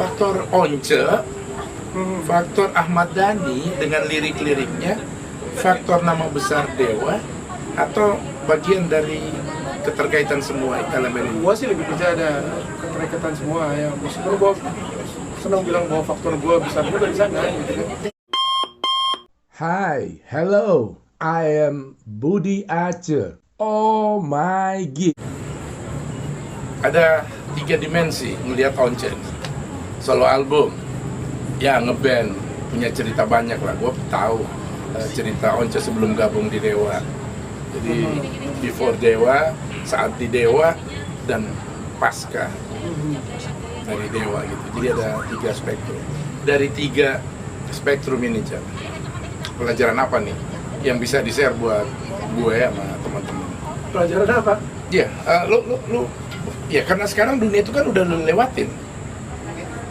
faktor Once, faktor Ahmad Dhani dengan lirik-liriknya, faktor nama besar Dewa, atau bagian dari keterkaitan semua elemen ini? Gua sih lebih percaya ada keterikatan semua ya. Meskipun gua senang bilang bahwa faktor gua besar juga di sana gitu kan. Hi, hello, I am Budi Aceh. Oh my god. Ada 3 dimensi melihat Once ini. Solo album, ya ngeband, punya cerita banyak lah. Gue tahu cerita Once sebelum gabung di Dewa. Jadi before Dewa, saat di Dewa, dan pasca dari Dewa gitu. Jadi ada 3 spektrum. Dari 3 spektrum ini, Cak, pelajaran apa nih yang bisa di-share buat gue sama teman-teman? Pelajaran apa? Ya, lu ya karena sekarang dunia itu kan udah lu lewatin.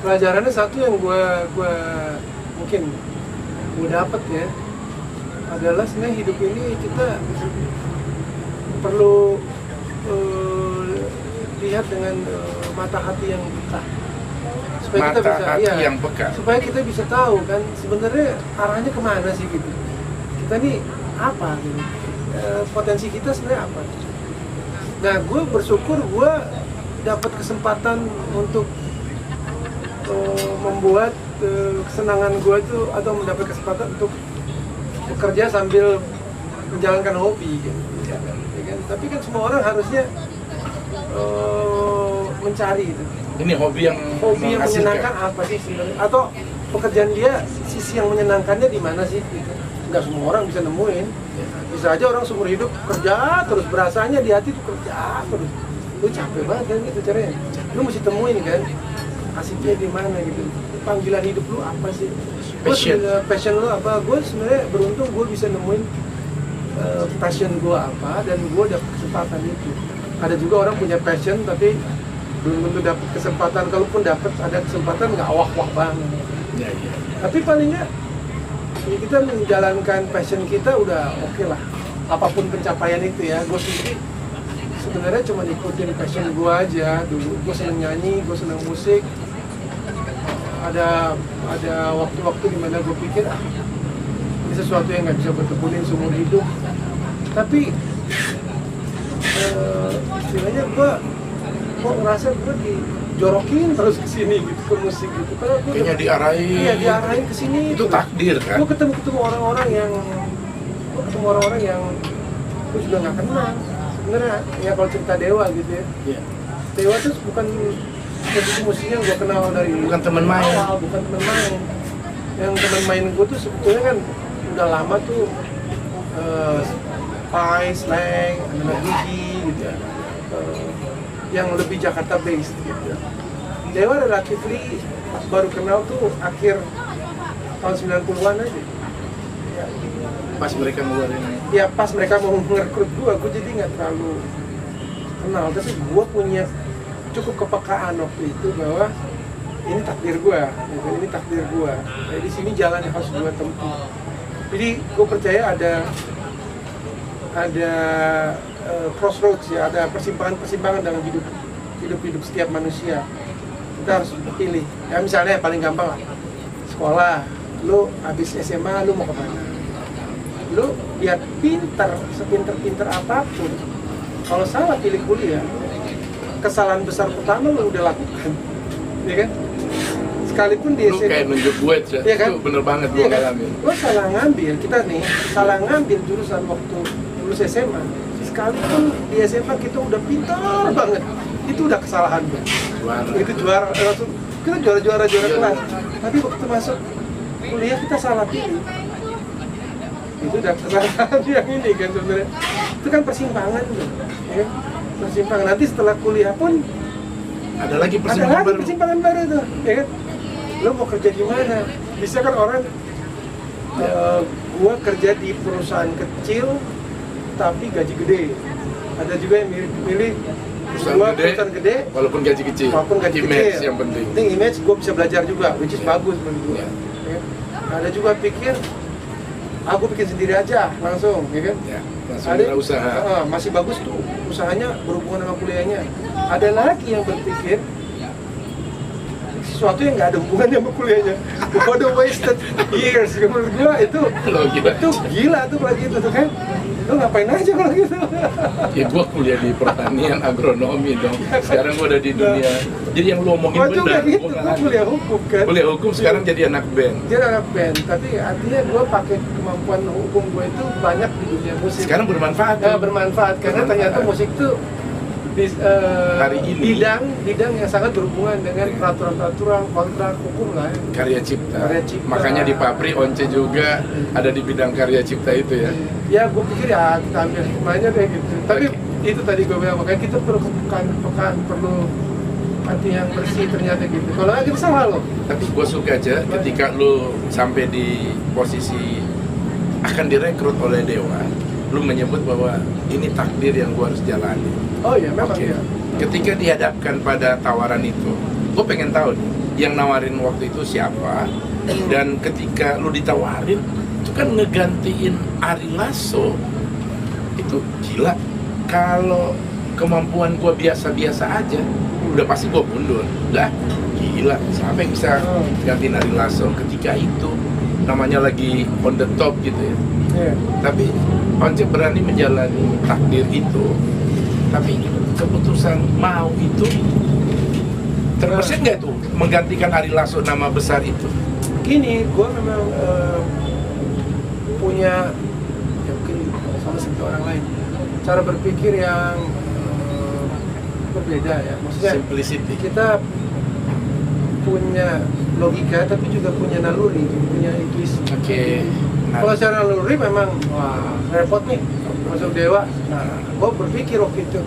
Pelajarannya satu yang gua mungkin gua dapet ya adalah sebenarnya hidup ini kita perlu lihat dengan mata hati yang peka supaya Mata kita bisa hati yang peka. supaya kita bisa tahu kan sebenarnya arahnya kemana sih gitu, kita nih apa gitu, potensi kita sebenarnya apa. Nah, gue bersyukur gue dapat kesempatan untuk membuat kesenangan gue itu, atau mendapat kesempatan untuk bekerja sambil menjalankan hobi gitu. Ya kan? Tapi kan semua orang harusnya mencari itu. Ini hobi yang menyenangkan apa sih sebenarnya, atau pekerjaan dia sisi yang menyenangkannya di mana sih gitu. Nggak semua orang bisa nemuin. Bisa aja orang seumur hidup kerja terus, berasanya di hati tuh kerja terus. Lu capek banget kan gitu caranya. Lu mesti temuin kan asiknya di mana gitu. Panggilan hidup lu apa sih? Passion lu apa? Gue sebenarnya beruntung gue bisa nemuin passion gue apa, dan gue dapet kesempatan itu. Ada juga orang punya passion tapi belum tentu dapet kesempatan. Kalaupun dapet ada kesempatan nggak wah-wah banget. Ya. Tapi palingnya ya kita menjalankan passion kita udah oke lah. Apapun pencapaian itu ya, gue sendiri sebenarnya cuma ikutin passion gue aja. Dulu gue seneng nyanyi, gue seneng musik. Ada waktu-waktu dimana gue pikir ini sesuatu yang nggak bisa gue tekunin seumur hidup. Tapi istilahnya gue ngerasa gue dijorokin terus ke sini gitu, ke musik gitu. Kayaknya diarahin. Iya, diarahin ke sini. Itu takdir kan? Gue ketemu orang-orang yang gue juga nggak kenal. Sebenarnya ya kalau cerita Dewa gitu ya. Iya. Dewa tuh bukan musiknya gue kenal dari Bukan teman main. awal, bukan teman main. Yang teman main gue tuh sebetulnya kan udah lama tuh Pai, Slang, anak Gigi gitu ya. Yang lebih Jakarta based gitu. Dewa relatively baru kenal tuh akhir tahun 90-an aja. Ya. Pas mereka ngeluarin. Ya pas mereka mau ngerekrut gue jadi nggak terlalu kenal. Tapi gue punya cukup kepekaan waktu itu bahwa ini takdir gue, ini takdir gue. Jadi di sini jalan yang harus gue tempuh. Jadi gue percaya ada crossroads ya, ada persimpangan dalam hidup setiap manusia. Kita harus pilih. Ya misalnya paling gampang lah, sekolah. Lu habis SMA lu mau kemana? Lu biar sepinter apapun, kalau salah pilih kuliah, kesalahan besar pertama lu udah lakukan, ya kan? Sekalipun di SMA, kayak nunjuk gue, ya kan? Itu bener banget gue ngalamin. Lu salah ngambil, kita nih salah ngambil jurusan waktu lulus SMA. Sekalipun di SMA kita udah pintar banget, itu udah kesalahan bro. Itu juara, langsung kita juara kelas. Tapi waktu masuk kuliah kita salah pilih. Itu udah kesalahan yang ini kan sebenarnya. Itu kan persimpangan tuh, ya. Persimpangan. Nanti setelah kuliah pun ada lagi persimpangan baru tuh, ya kan? Lo mau kerja di mana? Bisa kan orang, gua kerja di perusahaan kecil tapi gaji gede. Ada juga yang milih perusahaan gede walaupun gaji kecil. Image yang penting. Image gua bisa belajar juga, which is bagus menurut gua. Ya. Ada juga pikir aku bikin sendiri aja langsung, ya kan? Ya, langsung usaha. Masih bagus tuh usahanya berhubungan sama kuliahnya. Ada lagi yang berpikir sesuatu yang nggak ada hubungannya sama kuliahnya. Gua udah wasted years. Menurut gua itu gila tuh kalau gitu tuh kan. Lu ngapain aja kalau gitu? Ya gua kuliah di pertanian agronomi dong. Sekarang gua udah di dunia. Jadi yang lu omongin Gua juga benar. gitu, gua kuliah hukum kan. Kuliah hukum sekarang jadi anak band. Dia anak band, tapi artinya gua pakai kemampuan hukum gua itu banyak di dunia musik. Sekarang bermanfaat. Ya, bermanfaat karena ternyata musik tuh Hari ini bidang yang sangat berhubungan dengan peraturan-peraturan kontrak hukum lah ya. Karya cipta. Karya cipta. Makanya di Papri Once juga ada di bidang karya cipta itu ya. Ya gue pikir ya kita ambil hikmahnya deh gitu. Tapi Oke. itu tadi gue bilang makanya kita perlu pekan perlu hati yang bersih ternyata gitu. Kalau nggak kita salah loh. Tapi gue suka aja ketika lu sampai di posisi akan direkrut oleh Dewa, lu menyebut bahwa ini takdir yang gue harus jalani. Oh iya memang Oke. ya. Ketika dihadapkan pada tawaran itu, gue pengen tahu nih, yang nawarin waktu itu siapa, dan ketika lu ditawarin, itu kan ngegantiin Ari Lasso, itu gila. Kalau kemampuan gue biasa-biasa aja, udah pasti gue mundur. Lah, gila, siapa yang bisa gantiin Ari Lasso ketika itu? Namanya lagi on the top gitu ya. Iya. Tapi Once berani menjalani takdir itu, tapi keputusan mau itu terbesit nggak tuh menggantikan Ari Lasso nama besar itu? Gini, gue memang punya ya mungkin sama seperti orang lain cara berpikir yang berbeda ya. Maksudnya Simplicity. kita punya logika tapi juga punya naluri, punya intuisi. Oke. Kalau secara naluri memang wah repot nih masuk Dewa. Nah, gue berpikir waktu itu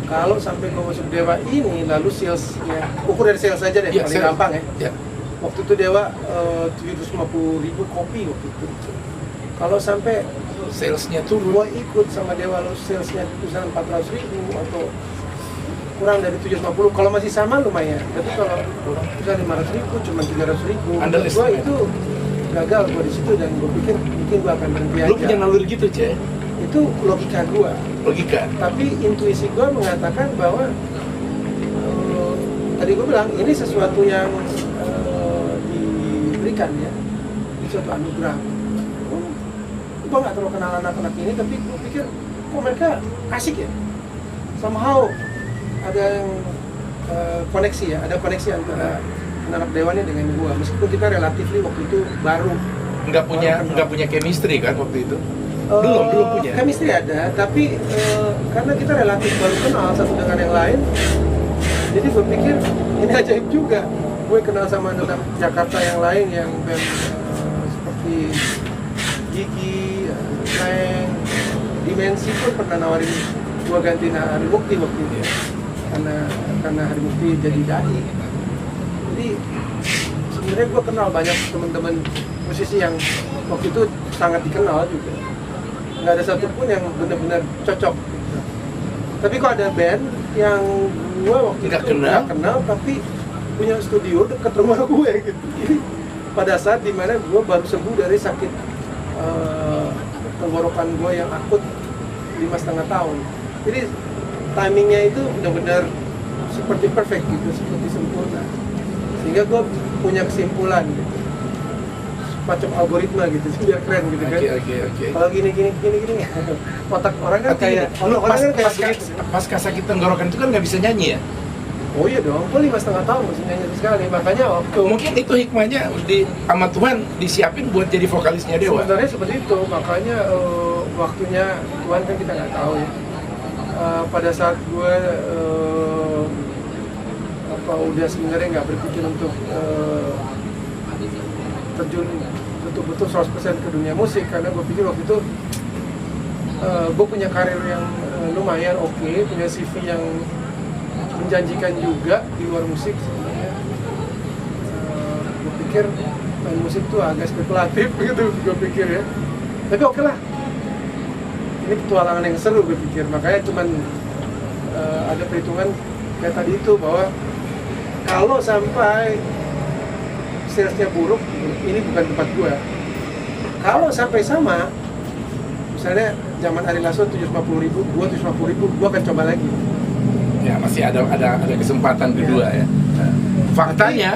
kalau sampai gue masuk Dewa ini lalu sales ya, ukur dari sales aja deh Iya, paling sales. gampang ya. Ya. Waktu itu Dewa 750.000 kopi waktu itu. Kalau sampai Salesnya turun. gua ikut sama Dewa lalu salesnya misalnya 400.000 atau kurang dari 750, kalau masih sama lumayan. Tapi kalau misalnya 500.000 cuma 300.000, Anda gua itu gagal gua di situ dan gua pikir mungkin gua akan berhenti Lu aja. punya naluri gitu, Ce? Itu logika gua. Logika. Tapi intuisi gua mengatakan bahwa tadi gua bilang ini sesuatu yang diberikan ya, ini suatu anugerah. Gua nggak terlalu kenal anak-anak ini, tapi gua pikir kok mereka asik ya. Somehow ada yang koneksi ya, ada koneksi antara anak Dewa ini dengan gua. Meskipun kita relatif waktu itu baru. Nggak punya chemistry kan waktu itu? Belum punya. Chemistry ada, tapi karena kita relatif baru kenal satu dengan yang lain, jadi gue pikir ini ajaib juga. Gue kenal sama anak Jakarta yang lain yang band seperti Gigi, Leng, Dimensi pun pernah nawarin gue gantiin Hari Mukti waktu itu. Karena Hari Mukti jadi dai. Jadi sebenarnya gue kenal banyak teman-teman musisi yang waktu itu sangat dikenal juga. Nggak ada satupun yang benar-benar cocok. Tapi kok ada band yang gue waktu Nggak itu kenal? nggak kenal, tapi punya studio dekat rumah gue gitu. Jadi pada saat dimana gue baru sembuh dari sakit tenggorokan gue yang akut 5,5 tahun. Jadi timingnya itu benar-benar seperti perfect gitu, seperti sempurna. Sehingga gue punya kesimpulan gitu. Macam algoritma gitu, biar keren gitu kan. Oke. Kalau gini, otak orang kan Tapi kayak lu otak orang kan kayak pas begitu. sakit tenggorokan itu kan nggak bisa nyanyi ya? Oh iya dong, gue 5,5 tahun masih nyanyi sekali. Makanya waktu Mungkin itu hikmahnya sama Tuhan disiapin buat jadi vokalisnya Dewa. sebenarnya seperti itu. Makanya waktunya Tuhan kan kita nggak tahu ya. Pada saat gue udah sebenarnya nggak berpikir untuk terjun betul-betul 100% ke dunia musik, karena gue pikir waktu itu gue punya karir yang lumayan oke, punya CV yang menjanjikan juga di luar musik sebenarnya. Gue pikir main musik tuh agak spekulatif gitu, gue pikir ya. Tapi oke lah, ini petualangan yang seru gue pikir. Makanya cuman ada perhitungan kayak tadi itu bahwa kalau sampai salesnya buruk, ini bukan tempat gue. Kalau sampai sama, misalnya zaman Ari Lasso 750.000, gue 750.000, gue akan coba lagi. Ya masih ada kesempatan kedua ya. Faktanya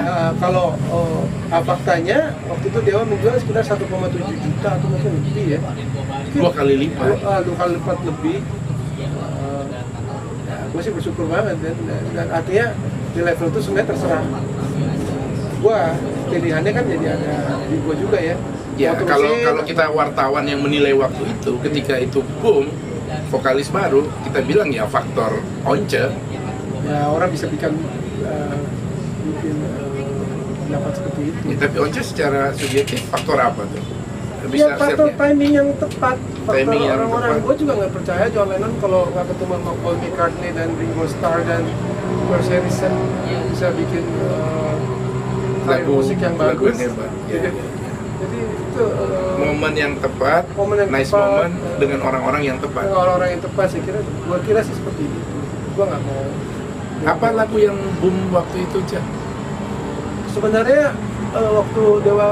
faktanya waktu itu Dewa menjual sekitar 1,7 juta atau mungkin lebih ya. Mungkin 2 kali lipat. 2 kali lipat lebih. Ya, gue sih bersyukur banget dan artinya di level itu sebenarnya terserah. Gua pilihannya kan jadi ada di gua juga ya. Ya, Waktu kalau mesin, kita wartawan yang menilai waktu itu, ketika itu boom, vokalis baru, kita bilang ya faktor Once. ya orang bisa bikin pendapat seperti itu. Ya, tapi Once secara subjektif faktor apa tuh? Ya faktor share-nya? timing yang tepat. Faktor Timing yang orang-orang tepat. gue juga nggak percaya John Lennon kalau nggak ketemu sama Paul McCartney dan Ringo Starr dan George Harrison bisa bikin musik yang lagu bagus. yang hebat. Ya, Jadi, ya. jadi itu Momen yang tepat, momen yang nice tepat, moment dengan orang-orang yang tepat. orang-orang yang tepat. Gue kira sih seperti itu. Gue nggak mau. Apa lagu yang boom waktu itu, Cak? Sebenarnya waktu Dewa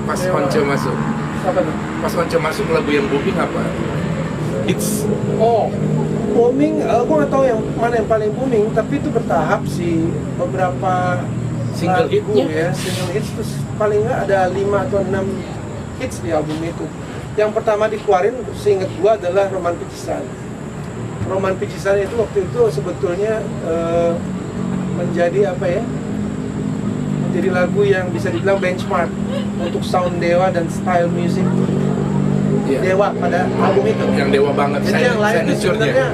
Pas Dewa- Once masuk. apa tuh? Pas Once masuk lagu yang booming apa? Hits. Oh, booming, gue nggak tahu yang mana yang paling booming, tapi itu bertahap sih. Beberapa Single lagu hitnya? ya, single hits terus paling nggak ada 5 atau 6 hits di album itu. Yang pertama dikeluarin, seinget gue adalah Roman Picisan. Roman Picisan itu waktu itu sebetulnya menjadi apa ya? Menjadi lagu yang bisa dibilang benchmark untuk sound Dewa dan style music Iya. Dewa pada album itu. Yang dewa banget. Jadi yang lain itu signature-nya. sebenarnya,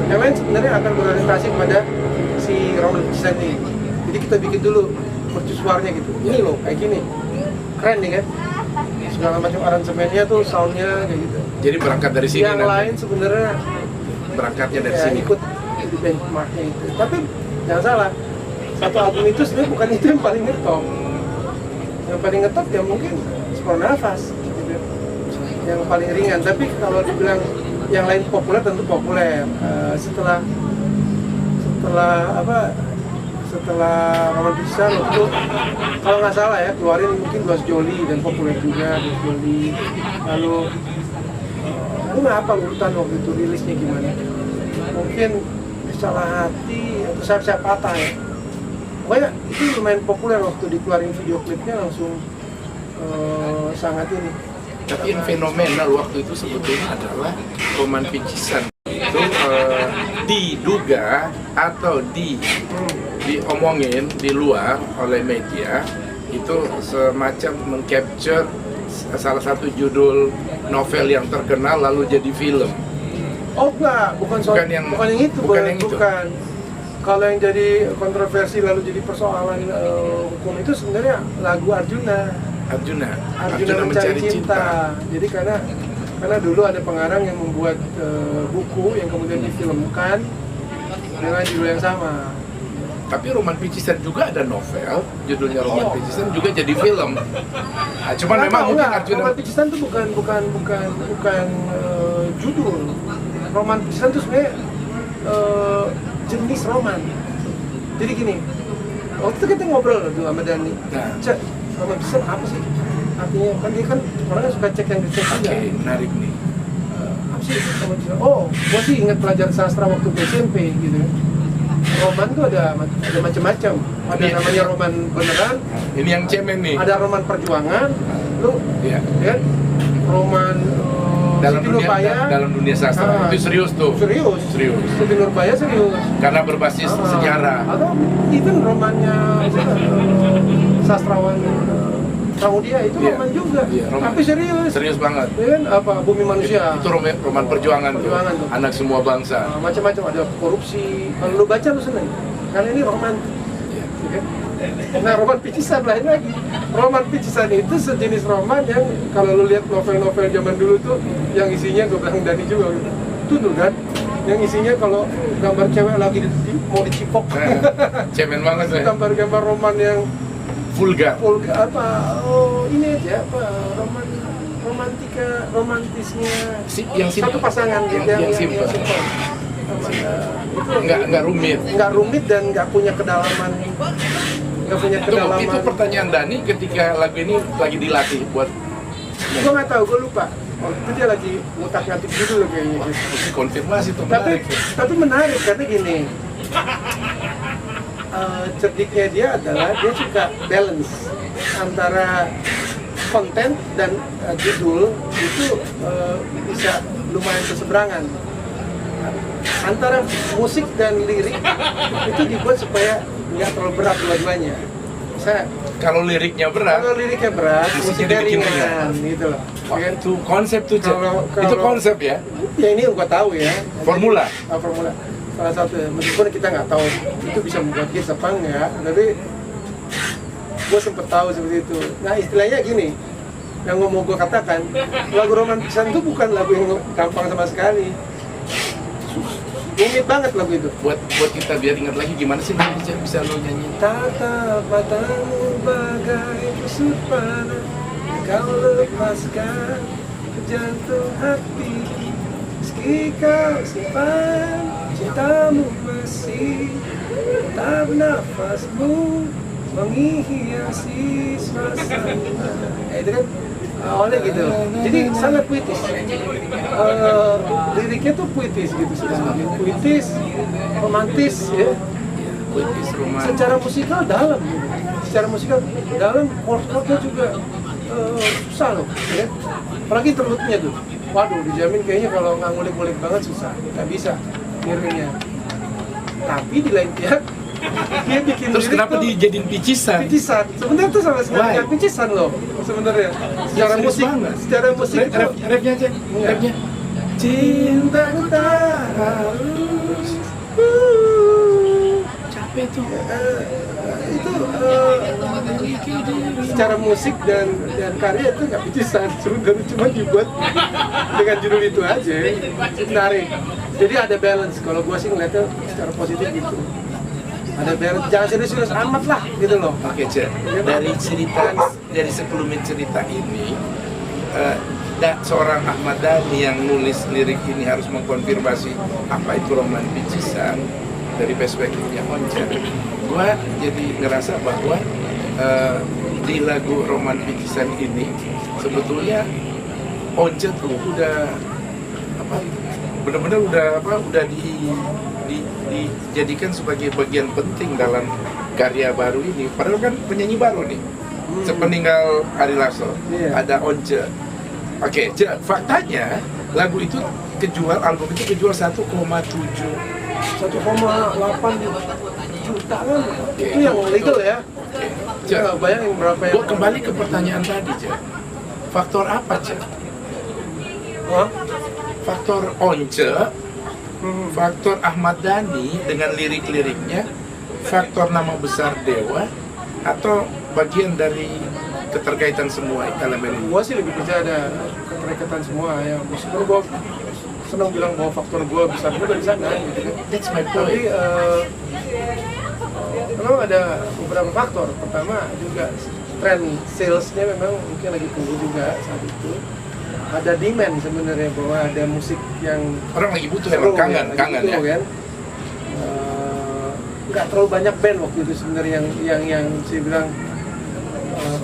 yang lain sebenarnya akan berorientasi pada si Roman Picisan ini. Jadi kita bikin dulu mercusuarnya gitu. Ini loh, kayak gini. Keren nih kan? Segala macam aransemennya tuh, soundnya kayak gitu. Jadi berangkat dari sini Yang nanti. lain sebenarnya Berangkatnya dari ya, sini. ikut di benchmarknya itu. Tapi jangan salah, satu album itu sebenarnya bukan itu yang paling ngetop. Yang paling ngetop ya mungkin Separuh Nafas gitu. Yang paling ringan. Tapi kalau dibilang yang lain populer tentu populer. Setelah Roman Picisan waktu kalau nggak salah ya keluarin mungkin Los Joli dan populer juga Los Joli. Lalu gue nggak apa urutan waktu itu rilisnya gimana. Mungkin Salah Hati atau Siap-Siap Patah ya. Pokoknya itu lumayan populer waktu dikeluarin video klipnya langsung sangat ini. Tapi yang fenomenal waktu itu sebetulnya adalah Roman Picisan itu diduga atau diomongin di luar oleh media itu semacam mengcapture salah satu judul novel yang terkenal lalu jadi film. Oh enggak, bukan soal, Bukan yang- bukan yang itu, bukan yang itu. bukan. Kalau yang jadi kontroversi lalu jadi persoalan hukum itu sebenarnya lagu Arjuna mencari cinta. Jadi karena dulu ada pengarang yang membuat buku yang kemudian difilmkan dengan judul yang sama. Tapi Roman Picisan juga ada novel, judulnya Roman Picisan juga jadi film. Nah, cuman Nggak memang tahu, mungkin nggak. Arjuna Roman Picisan itu bukan judul. Roman Picisan itu sebenarnya jenis roman. Jadi gini, waktu itu kita ngobrol tuh sama Dani. Nah. Cek, Roman Picisan apa sih? Artinya kan dia kan orangnya suka cek yang dicek Oke, juga. menarik nih. Apa sih Roman Picisan? Oh, gua sih ingat pelajaran sastra waktu SMP gitu. Roman tuh ada macam-macam. Ada Ini- namanya roman beneran, Ini yang cemen nih. ada roman perjuangan, lu Iya. ya, roman Dalam Siti dunia Nurbaya. dalam dunia sastra itu serius tuh. Serius. Serius. Siti Nurbaya serius. Karena berbasis sejarah. Atau even romannya sastrawan Pramudia itu Iya. roman juga. Iya, roman. Tapi serius. Serius banget. Ya kan apa Bumi Manusia. Itu roman perjuangan tuh. Perjuangan tuh. Anak semua bangsa. Macam-macam ada korupsi. Kalau lu baca lu seneng. Karena ini roman. Iya. Ya kan? Nah, roman Picisan lain lagi. Roman Picisan itu sejenis roman yang kalau lu lihat novel-novel zaman dulu tuh yang isinya gue bilang Dani juga gitu. Itu tuh kan yang isinya kalau gambar cewek lagi mau dicipok. Cemen banget ya. Gambar-gambar roman yang Vulgar. apa ini aja apa romantisnya Yang satu simple. pasangan gitu Yang simple. Itu Nggak rumit. nggak rumit dan nggak punya kedalaman Itu pertanyaan Dani ketika lagu ini lagi dilatih buat gue nggak tahu, gue lupa waktu itu dia lagi ngutak-ngatik judul kayaknya gitu. konfirmasi tuh tapi menarik. tapi menarik karena gini, cerdiknya dia adalah dia suka balance antara konten dan judul itu bisa lumayan berseberangan. Antara musik dan lirik itu dibuat supaya nggak terlalu berat dua-duanya. Kalau liriknya berat, Kalau liriknya berat, musiknya dibikin ringan gitu loh. wah, Ya kan? itu konsep tuh, Cak. Kalau- Itu konsep ya, Ya ini yang gua tahu ya. formula. Formula. Salah satu, meskipun kita nggak tahu itu bisa membuat hits apa enggak, tapi gue sempet tahu seperti itu. Nah istilahnya gini, yang mau gue katakan, lagu Roman Pisan itu bukan lagu yang gampang sama sekali. Rumit banget lagu itu. Buat kita biar ingat lagi gimana sih bisa lo nyanyi. Tatap matamu bagai busur panah, kau lepaskan ke jantung hati. Meski kau simpan cintamu masih tetap nafasmu menghiasi suasana. Itu kan awalnya gitu. Jadi sangat puitis. Liriknya tuh puitis gitu sebenarnya. Puitis, romantis ya. Puitis rumah. Secara musikal dalam gitu. Secara musikal dalam, chord-chordnya juga susah loh ya. Apalagi interlude-nya tuh, waduh dijamin kayaknya kalau nggak ngulik-ngulik banget susah, nggak bisa nirunya. Tapi di lain pihak dia bikin Terus lirik kenapa tuh dijadiin picisan? picisan. Sebenarnya tuh sama sekali Why? nggak picisan loh sebenarnya. Secara Serius musik, banget. secara musik Rap- tuh rap- rapnya aja, Iya. rapnya. cintaku tak harus Capek tuh. itu secara musik dan karya itu nggak picisan sebenarnya, cuma dibuat dengan judul itu aja menarik. Jadi ada balance, kalau gua sih ngeliatnya secara positif gitu, ada balance, jangan serius-serius amat lah gitu loh. Oke, Cek. Dari 10 menit cerita ini, seorang Ahmad Dhani yang nulis lirik ini harus mengkonfirmasi apa itu roman picisan dari perspektifnya Once. Gua jadi ngerasa bahwa di lagu roman picisan ini sebetulnya Once tuh udah apa? Benar-benar udah dijadikan sebagai bagian penting dalam karya baru ini. Padahal kan penyanyi baru nih. Sepeninggal Ari Lasso, Iya. ada Once. Oke, faktanya lagu itu album itu kejual 1,7. 1,8 juta kan, itu yang legal ya. Cek, Ya, bayangin berapa yang gue kembali ke pertanyaan tadi, Cek. Faktor apa, Cek? Hah? Faktor Once, faktor Ahmad Dhani dengan lirik-liriknya, faktor nama besar Dewa, atau bagian dari keterkaitan semua elemen ini? Gua sih lebih percaya ada keterikatan semua ya. Meskipun gua senang bilang bahwa faktor gua besar juga di sana gitu kan. That's my Tapi point. memang ada beberapa faktor. Pertama juga tren salesnya memang mungkin lagi tinggi juga saat itu. Ada demand sebenarnya bahwa ada musik yang Orang lagi butuh seru emang kangen lagi ya. butuh, kan. Nggak terlalu banyak band waktu itu sebenarnya yang saya bilang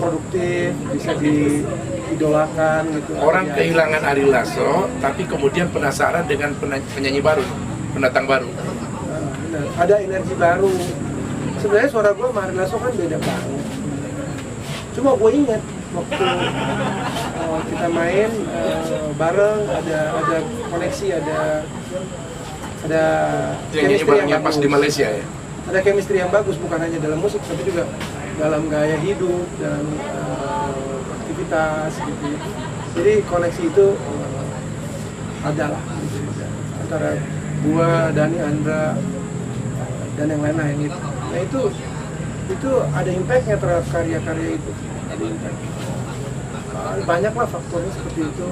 produktif, bisa diidolakan gitu. Orang Ya. kehilangan Ari Lasso, tapi kemudian penasaran dengan penyanyi baru, pendatang baru. Benar. Ada energi baru. Sebenarnya suara gue sama Ari Lasso kan beda banget. Cuma gue ingat waktu kita main bareng, ada koneksi, ada Yang nyanyi barengnya pas di Malaysia ya. Ada chemistry yang bagus, bukan hanya dalam musik tapi juga dalam gaya hidup dan aktivitas gitu. Jadi koneksi itu ada lah gitu, antara gua, Dhani, Andra dan yang lain-lain itu. Nah itu ada impactnya terhadap karya-karya itu. Ada impact. Banyak lah faktornya seperti itu.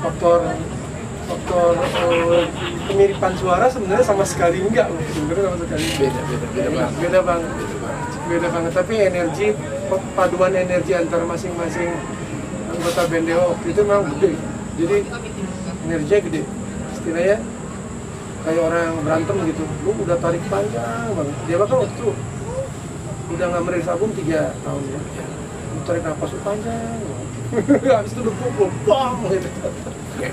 Faktor kemiripan suara sebenarnya sama sekali enggak loh, sebenarnya sama sekali Beda banget. beda banget, tapi energi, paduan energi antara masing-masing anggota band Dewa waktu itu memang gede, jadi energinya gede, istilahnya kayak orang berantem gitu, lu udah tarik panjang banget. Dewa kan waktu itu udah nggak merilis album 3 tahun ya, lu tarik napas lu panjang habis itu lu pukul, bang gitu.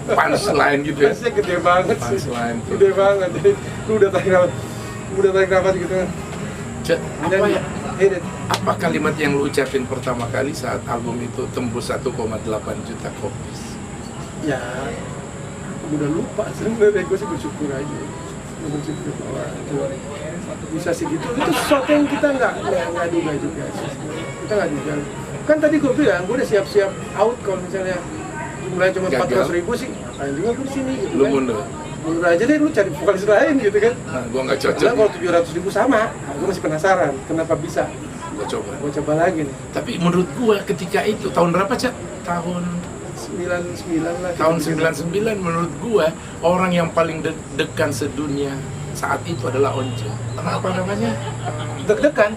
Punchline gitu ya. Punchnya gede banget sih, Punchline tuh. gede banget, jadi lu udah tarik nafas gitu kan. Apa then ya? hit it. Apa kalimat yang lu ucapin pertama kali saat album itu tembus 1,8 juta copies? Ya, aku udah lupa sebenarnya, gue sih bersyukur aja. Gue bersyukur bahwa itu bisa segitu. Itu sesuatu yang kita nggak duga juga sih. Kita nggak duga. Kan tadi gue bilang, gue udah siap-siap out kalau misalnya jumlahnya cuma Gagal. 400.000 sih, ngapain juga gue di sini gitu Lu kan. mundur. Mundur aja deh, lu cari vokalis lain gitu kan. Nah, gua nggak cocok. Karena kalau 700.000 sama, gue masih penasaran kenapa bisa. Gua coba. Gue coba lagi nih. Tapi menurut gua ketika itu tahun berapa, Cak? Tahun 99 lah. tahun 99 menurut gua orang yang paling deg-degan sedunia saat itu adalah Once. Apa namanya? Deg-degan.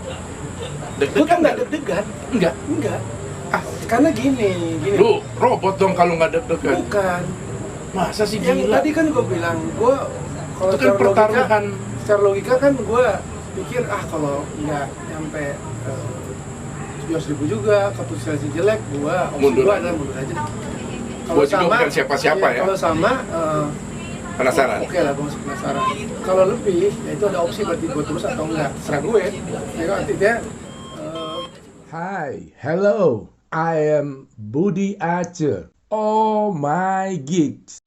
Gue kan nggak nggak? deg-degan. Enggak. Enggak. Karena gini. Lu robot dong kalau nggak deg-degan. Bukan. Masa sih Yang gila? tadi kan gue bilang, gue kalau Itu kan pertaruhan. secara logika kan gue pikir kalau nggak nyampe 700.000 juga, keputusan jelek, gue Mundur aja. adalah mundur aja. Gua juga bukan siapa-siapa ya. Kalau sama, Penasaran? oke lah, gue masih penasaran. Kalau lebih, ya itu ada opsi berarti gue terus atau enggak, serah gue. Ya kan artinya. Hi, hello, I am Budi Aceh. Oh my gigs.